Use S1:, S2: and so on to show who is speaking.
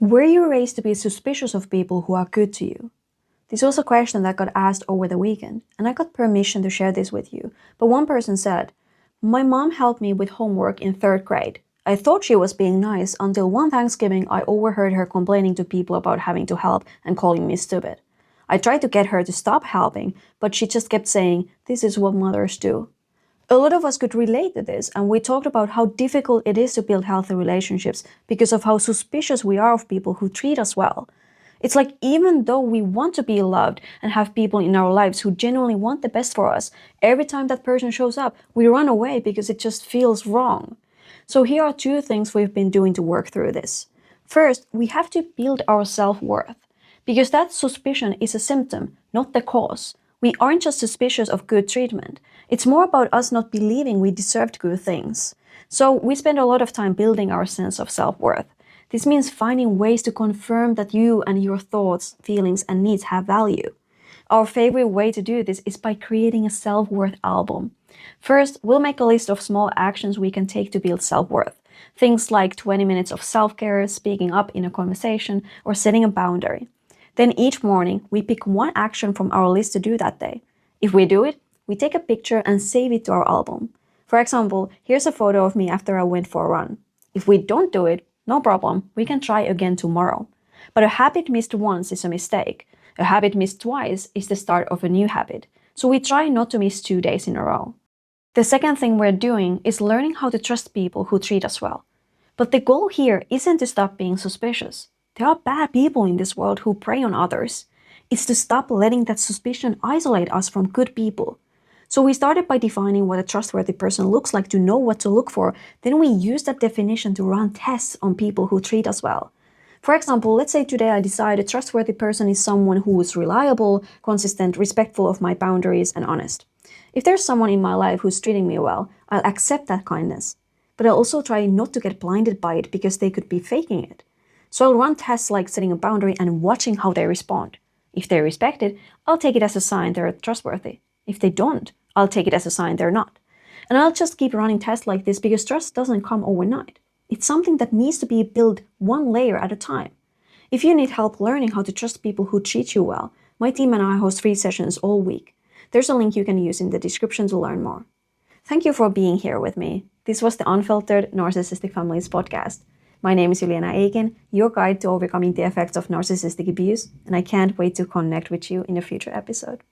S1: Were you raised to be suspicious of people who are good to you? This was a question that got asked over the weekend, and I got permission to share this with you. But one person said, "My mom helped me with homework in 3rd grade. I thought she was being nice until one Thanksgiving I overheard her complaining to people about having to help and calling me stupid. I tried to get her to stop helping, but she just kept saying, 'This is what mothers do.'" A lot of us could relate to this, and we talked about how difficult it is to build healthy relationships because of how suspicious we are of people who treat us well. It's like even though we want to be loved and have people in our lives who genuinely want the best for us, every time that person shows up, we run away because it just feels wrong. So here are 2 things we've been doing to work through this. First, we have to build our self-worth, because that suspicion is a symptom, not the cause. We aren't just suspicious of good treatment. It's more about us not believing we deserved good things. So we spend a lot of time building our sense of self-worth. This means finding ways to confirm that you and your thoughts, feelings, and needs have value. Our favorite way to do this is by creating a self-worth album. First, we'll make a list of small actions we can take to build self-worth. Things like 20 minutes of self-care, speaking up in a conversation, or setting a boundary. Then each morning, we pick one action from our list to do that day. If we do it, we take a picture and save it to our album. For example, here's a photo of me after I went for a run. If we don't do it, no problem, we can try again tomorrow. But a habit missed once is a mistake. A habit missed twice is the start of a new habit. So we try not to miss 2 days in a row. The second thing we're doing is learning how to trust people who treat us well. But the goal here isn't to stop being suspicious. There are bad people in this world who prey on others. It's to stop letting that suspicion isolate us from good people. So we started by defining what a trustworthy person looks like to know what to look for. Then we use that definition to run tests on people who treat us well. For example, let's say today I decide a trustworthy person is someone who is reliable, consistent, respectful of my boundaries, and honest. If there's someone in my life who's treating me well, I'll accept that kindness. But I'll also try not to get blinded by it because they could be faking it. So I'll run tests like setting a boundary and watching how they respond. If they respect it, I'll take it as a sign they're trustworthy. If they don't, I'll take it as a sign they're not. And I'll just keep running tests like this because trust doesn't come overnight. It's something that needs to be built one layer at a time. If you need help learning how to trust people who treat you well, my team and I host free sessions all week. There's a link you can use in the description to learn more. Thank you for being here with me. This was the Unfilteredd Narcissistic Families Podcast. My name is Juliana, your guide to overcoming the effects of narcissistic abuse, and I can't wait to connect with you in a future episode.